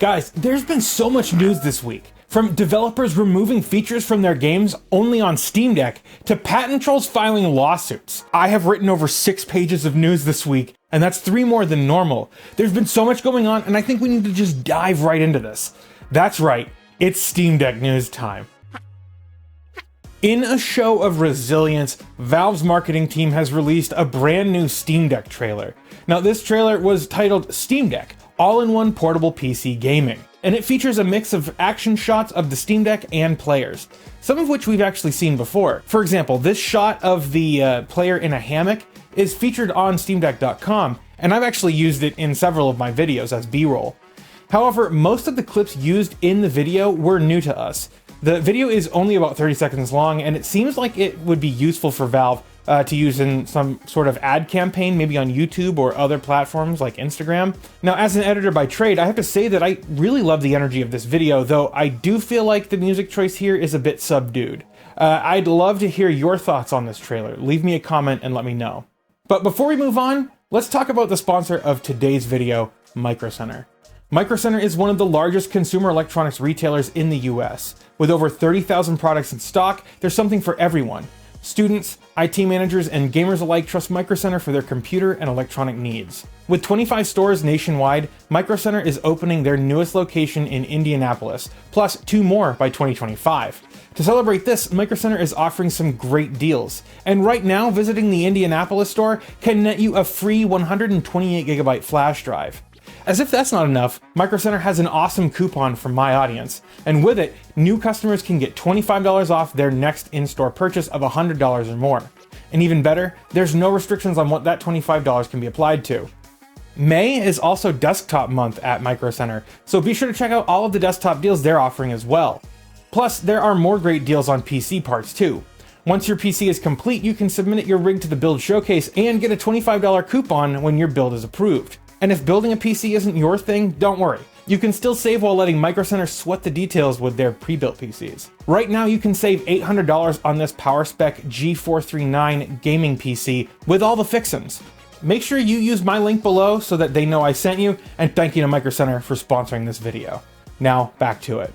Guys, there's been so much news this week. From developers removing features from their games only on Steam Deck, to patent trolls filing lawsuits. I have written over 6 pages of news this week, and that's 3 more than normal. There's been so much going on, and I think we need to just dive right into this. That's right, it's Steam Deck news time. In a show of resilience, Valve's marketing team has released a brand new Steam Deck trailer. Now, this trailer was titled Steam Deck, All-in-One Portable PC Gaming, and it features a mix of action shots of the Steam Deck and players, some of which we've actually seen before. For example, this shot of the player in a hammock is featured on SteamDeck.com, and I've actually used it in several of my videos as B-roll. However, most of the clips used in the video were new to us. The video is only about 30 seconds long, and it seems like it would be useful for Valve to use in some sort of ad campaign, maybe on YouTube or other platforms like Instagram. Now, as an editor by trade, I have to say that I really love the energy of this video, though I do feel like the music choice here is a bit subdued. I'd love to hear your thoughts on this trailer. Leave me a comment and let me know. But before we move on, let's talk about the sponsor of today's video, Micro Center. Micro Center is one of the largest consumer electronics retailers in the US. With over 30,000 products in stock, there's something for everyone. Students, IT managers, and gamers alike trust Micro Center for their computer and electronic needs. With 25 stores nationwide, Micro Center is opening their newest location in Indianapolis, plus 2 more by 2025. To celebrate this, Micro Center is offering some great deals. And right now, visiting the Indianapolis store can net you a free 128GB flash drive. As if that's not enough, Micro Center has an awesome coupon for my audience, and with it, new customers can get $25 off their next in-store purchase of $100 or more. And even better, there's no restrictions on what that $25 can be applied to. May is also desktop month at Micro Center, so be sure to check out all of the desktop deals they're offering as well. Plus, there are more great deals on PC parts too. Once your PC is complete, you can submit your rig to the build showcase and get a $25 coupon when your build is approved. And if building a PC isn't your thing, don't worry. You can still save while letting Micro Center sweat the details with their pre-built PCs. Right now, you can save $800 on this PowerSpec G439 gaming PC with all the fixins. Make sure you use my link below so that they know I sent you, and thank you to Micro Center for sponsoring this video. Now, back to it.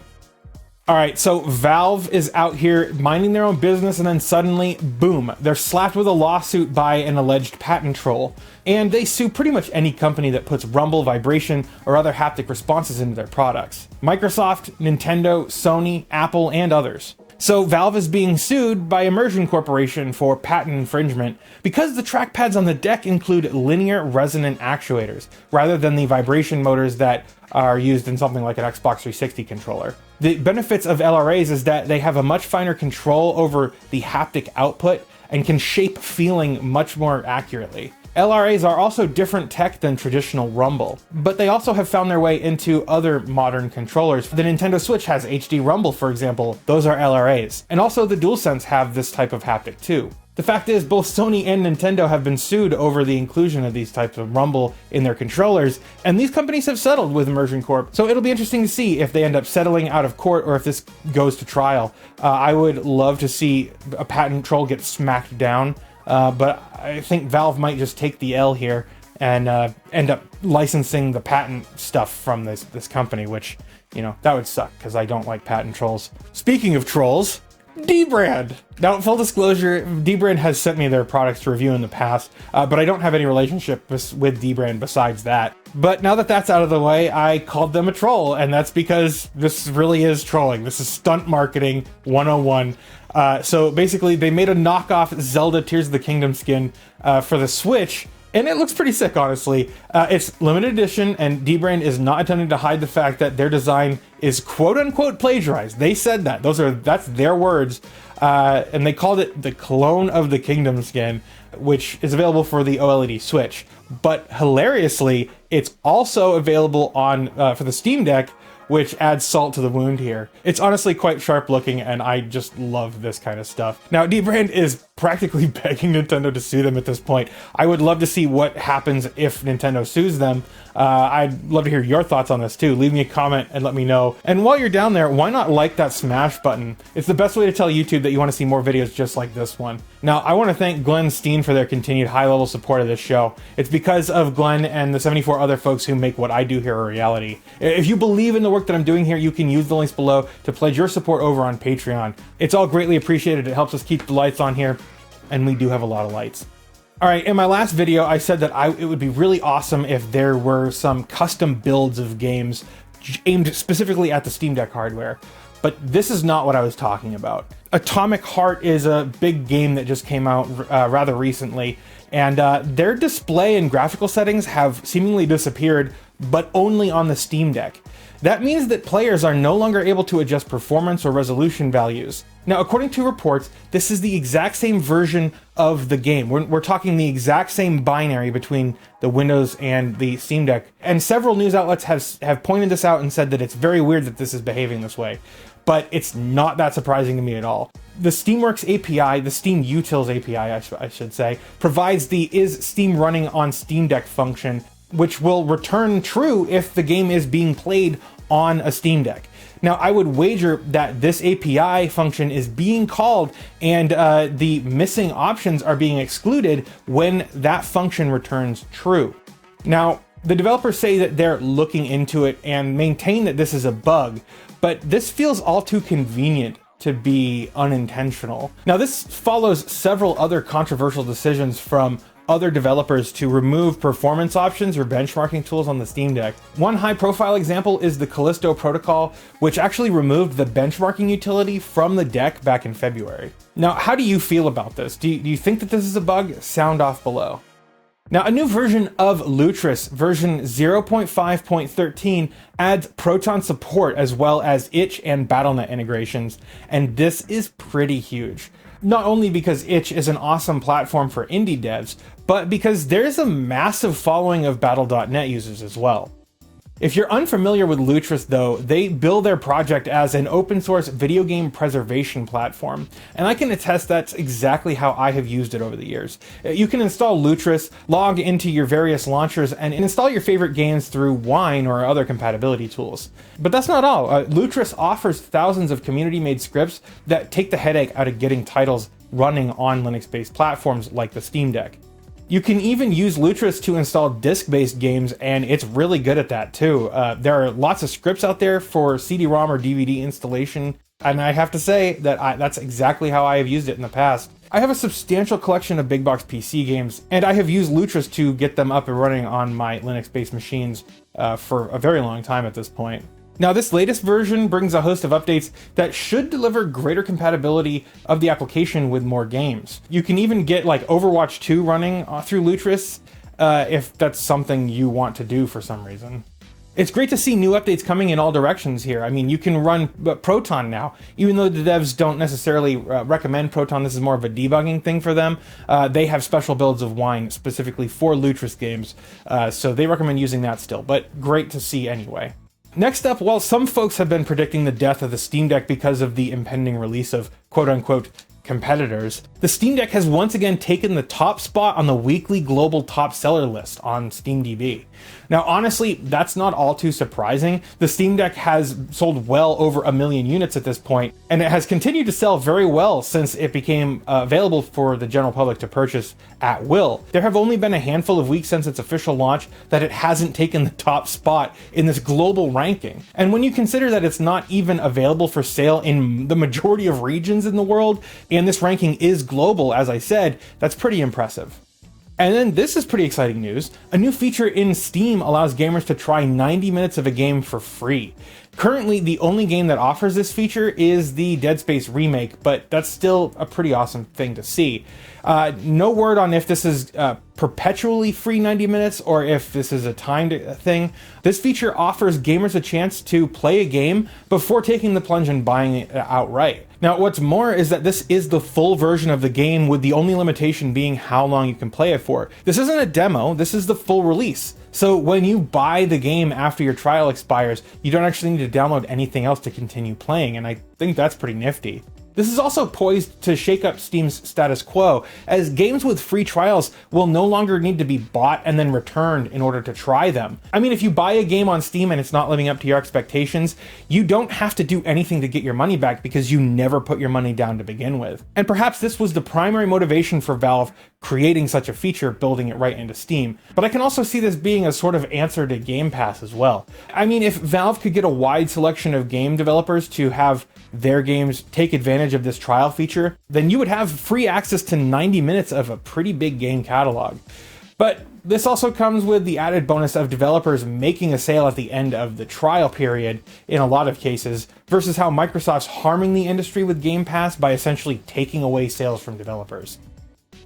Alright, so Valve is out here minding their own business, and then suddenly, boom, they're slapped with a lawsuit by an alleged patent troll. And they sue pretty much any company that puts rumble, vibration, or other haptic responses into their products. Microsoft, Nintendo, Sony, Apple, and others. So Valve is being sued by Immersion Corporation for patent infringement because the trackpads on the deck include linear resonant actuators, rather than the vibration motors that are used in something like an Xbox 360 controller. The benefits of LRAs is that they have a much finer control over the haptic output and can shape feeling much more accurately. LRAs are also different tech than traditional rumble, but they also have found their way into other modern controllers. The Nintendo Switch has HD rumble, for example. Those are LRAs. And also the DualSense have this type of haptic too. The fact is, both Sony and Nintendo have been sued over the inclusion of these types of rumble in their controllers, and these companies have settled with Immersion Corp. So it'll be interesting to see if they end up settling out of court or if this goes to trial. I would love to see a patent troll get smacked down, but I think Valve might just take the L here and end up licensing the patent stuff from this company, which, you know, that would suck because I don't like patent trolls. Speaking of trolls, dbrand. Now, full disclosure, dbrand has sent me their products to review in the past, but I don't have any relationship with dbrand besides that. But now that that's out of the way, I called them a troll, and that's because this really is trolling. This is stunt marketing 101. So basically, they made a knockoff Zelda Tears of the Kingdom skin for the Switch, and it looks pretty sick, honestly. It's limited edition, and dbrand is not attempting to hide the fact that their design is quote-unquote plagiarized. They said that. That's their words. And they called it the Clone of the Kingdom skin, which is available for the OLED Switch. But hilariously, it's also available on for the Steam Deck, which adds salt to the wound here. It's honestly quite sharp looking, and I just love this kind of stuff. Now, dbrand is practically begging Nintendo to sue them at this point. I would love to see what happens if Nintendo sues them. I'd love to hear your thoughts on this too. Leave me a comment and let me know. And while you're down there, why not like that smash button? It's the best way to tell YouTube that you want to see more videos just like this one. Now, I want to thank Glenn Steen for their continued high-level support of this show. It's because of Glenn and the 74 more other folks who make what I do here a reality. If you believe in the work that I'm doing here, you can use the links below to pledge your support over on Patreon. It's all greatly appreciated. It helps us keep the lights on here, and we do have a lot of lights. All right, in my last video, I said that it would be really awesome if there were some custom builds of games aimed specifically at the Steam Deck hardware, but this is not what I was talking about. Atomic Heart is a big game that just came out rather recently, and their display and graphical settings have seemingly disappeared, but only on the Steam Deck. That means that players are no longer able to adjust performance or resolution values. Now, according to reports, this is the exact same version of the game. We're talking the exact same binary between the Windows and the Steam Deck. And several news outlets have pointed this out and said that it's very weird that this is behaving this way. But it's not that surprising to me at all. The Steamworks API, the Steam Utils API, I should say, provides the "is Steam running on Steam Deck" function, which will return true if the game is being played on a Steam Deck. Now, I would wager that this API function is being called and the missing options are being excluded when that function returns true. Now, the developers say that they're looking into it and maintain that this is a bug, but this feels all too convenient to be unintentional. Now, this follows several other controversial decisions from other developers to remove performance options or benchmarking tools on the Steam Deck. One high-profile example is the Callisto protocol, which actually removed the benchmarking utility from the deck back in February. Now, how do you feel about this? Do you think that this is a bug? Sound off below. Now, a new version of Lutris, version 0.5.13, adds Proton support as well as itch and BattleNet integrations, and this is pretty huge. Not only because itch is an awesome platform for indie devs, but because there's a massive following of Battle.net users as well. If you're unfamiliar with Lutris though, they bill their project as an open source video game preservation platform, and I can attest that's exactly how I have used it over the years. You can install Lutris, log into your various launchers, and install your favorite games through Wine or other compatibility tools. But that's not all. Lutris offers thousands of community-made scripts that take the headache out of getting titles running on Linux-based platforms like the Steam Deck. You can even use Lutris to install disk-based games, and it's really good at that too. There are lots of scripts out there for CD-ROM or DVD installation, and I have to say that that's exactly how I have used it in the past. I have a substantial collection of big box PC games, and I have used Lutris to get them up and running on my Linux-based machines for a very long time at this point. Now, this latest version brings a host of updates that should deliver greater compatibility of the application with more games. You can even get like Overwatch 2 running through Lutris if that's something you want to do for some reason. It's great to see new updates coming in all directions here. I mean, you can run Proton now, even though the devs don't necessarily recommend Proton. This is more of a debugging thing for them. They have special builds of Wine specifically for Lutris games, so they recommend using that still, but great to see anyway. Next up, while some folks have been predicting the death of the Steam Deck because of the impending release of quote-unquote competitors, the Steam Deck has once again taken the top spot on the weekly global top seller list on SteamDB. Now, honestly, that's not all too surprising. The Steam Deck has sold well over 1 million units at this point, and it has continued to sell very well since it became available for the general public to purchase at will. There have only been a handful of weeks since its official launch that it hasn't taken the top spot in this global ranking. And when you consider that it's not even available for sale in the majority of regions in the world, and this ranking is global, as I said, that's pretty impressive. And then this is pretty exciting news. A new feature in Steam allows gamers to try 90 minutes of a game for free. Currently, the only game that offers this feature is the Dead Space remake, but that's still a pretty awesome thing to see. No word on if this is perpetually free 90 minutes or if this is a timed thing. This feature offers gamers a chance to play a game before taking the plunge and buying it outright. Now, what's more is that this is the full version of the game, with the only limitation being how long you can play it for. This isn't a demo, this is the full release. So when you buy the game after your trial expires, you don't actually need to download anything else to continue playing, and I think that's pretty nifty. This is also poised to shake up Steam's status quo, as games with free trials will no longer need to be bought and then returned in order to try them. I mean, if you buy a game on Steam and it's not living up to your expectations, you don't have to do anything to get your money back because you never put your money down to begin with. And perhaps this was the primary motivation for Valve creating such a feature, building it right into Steam. But I can also see this being a sort of answer to Game Pass as well. I mean, if Valve could get a wide selection of game developers to have their games take advantage of this trial feature, then you would have free access to 90 minutes of a pretty big game catalog. But this also comes with the added bonus of developers making a sale at the end of the trial period in a lot of cases, versus how Microsoft's harming the industry with Game Pass by essentially taking away sales from developers.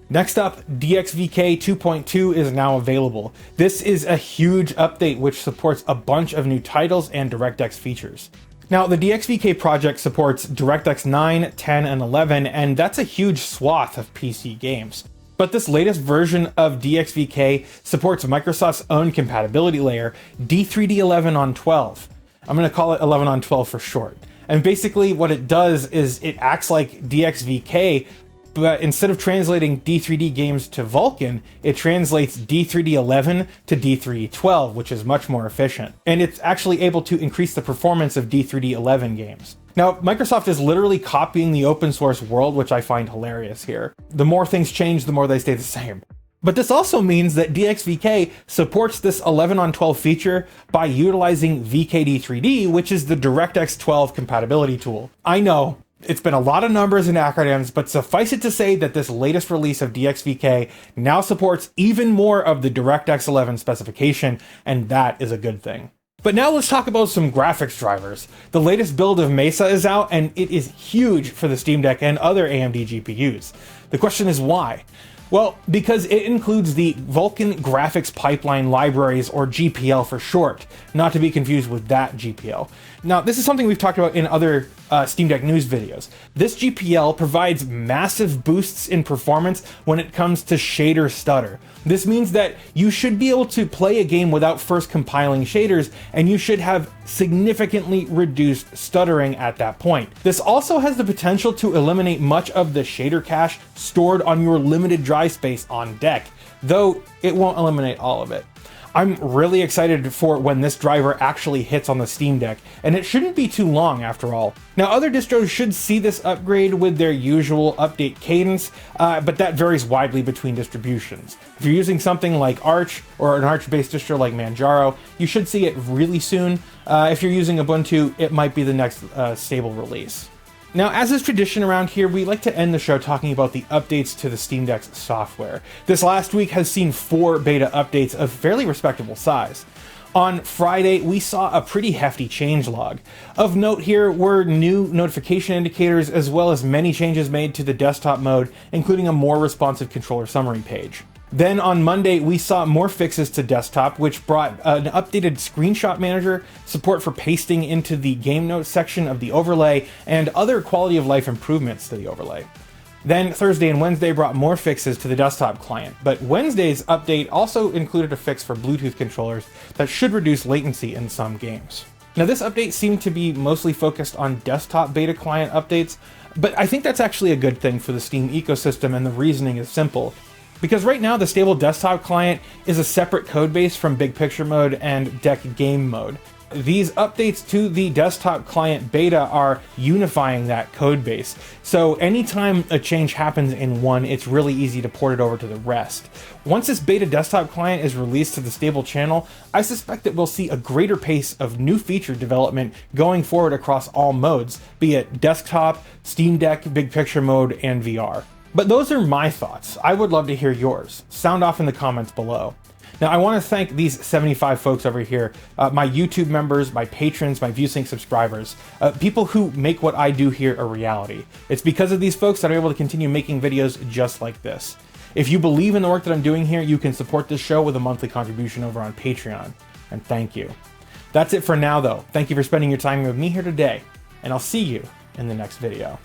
Next up, DXVK 2.2 is now available. This is a huge update which supports a bunch of new titles and DirectX features. Now, the DXVK project supports DirectX 9, 10, and 11, and that's a huge swath of PC games. But this latest version of DXVK supports Microsoft's own compatibility layer, D3D11 on 12. I'm going to call it 11 on 12 for short. And basically what it does is it acts like DXVK, but instead of translating D3D games to Vulkan, it translates D3D11 to D3D12, which is much more efficient. And it's actually able to increase the performance of D3D11 games. Now, Microsoft is literally copying the open source world, which I find hilarious here. The more things change, the more they stay the same. But this also means that DXVK supports this 11 on 12 feature by utilizing VKD3D, which is the DirectX 12 compatibility tool. I know, it's been a lot of numbers and acronyms, but suffice it to say that this latest release of DXVK now supports even more of the DirectX 11 specification, and that is a good thing. But now let's talk about some graphics drivers. The latest build of Mesa is out, and it is huge for the Steam Deck and other AMD GPUs. The question is why? Well, because it includes the Vulkan Graphics Pipeline Libraries, or GPL for short, not to be confused with that GPL. Now, this is something we've talked about in other Steam Deck news videos. This GPL provides massive boosts in performance when it comes to shader stutter. This means that you should be able to play a game without first compiling shaders, and you should have significantly reduced stuttering at that point. This also has the potential to eliminate much of the shader cache stored on your limited drive space on deck, though it won't eliminate all of it. I'm really excited for when this driver actually hits on the Steam Deck, and it shouldn't be too long after all. Now, other distros should see this upgrade with their usual update cadence, but that varies widely between distributions. If you're using something like Arch, or an Arch-based distro like Manjaro, you should see it really soon. If you're using Ubuntu, it might be the next stable release. Now, as is tradition around here, we like to end the show talking about the updates to the Steam Deck's software. This last week has seen 4 beta updates of fairly respectable size. On Friday, we saw a pretty hefty changelog. Of note here were new notification indicators, as well as many changes made to the desktop mode, including a more responsive controller summary page. Then on Monday, we saw more fixes to desktop, which brought an updated screenshot manager, support for pasting into the game notes section of the overlay, and other quality of life improvements to the overlay. Then Thursday and Wednesday brought more fixes to the desktop client, but Wednesday's update also included a fix for Bluetooth controllers that should reduce latency in some games. Now, this update seemed to be mostly focused on desktop beta client updates, but I think that's actually a good thing for the Steam ecosystem, and the reasoning is simple. Because right now, the stable desktop client is a separate codebase from Big Picture mode and Deck Game mode. These updates to the desktop client beta are unifying that codebase. So anytime a change happens in one, it's really easy to port it over to the rest. Once this beta desktop client is released to the stable channel, I suspect that we'll see a greater pace of new feature development going forward across all modes, be it desktop, Steam Deck, Big Picture mode, and VR. But those are my thoughts. I would love to hear yours. Sound off in the comments below. Now, I want to thank these 75 folks over here, my YouTube members, my patrons, my ViewSync subscribers, people who make what I do here a reality. It's because of these folks that I'm able to continue making videos just like this. If you believe in the work that I'm doing here, you can support this show with a monthly contribution over on Patreon. And thank you. That's it for now, though. Thank you for spending your time with me here today, and I'll see you in the next video.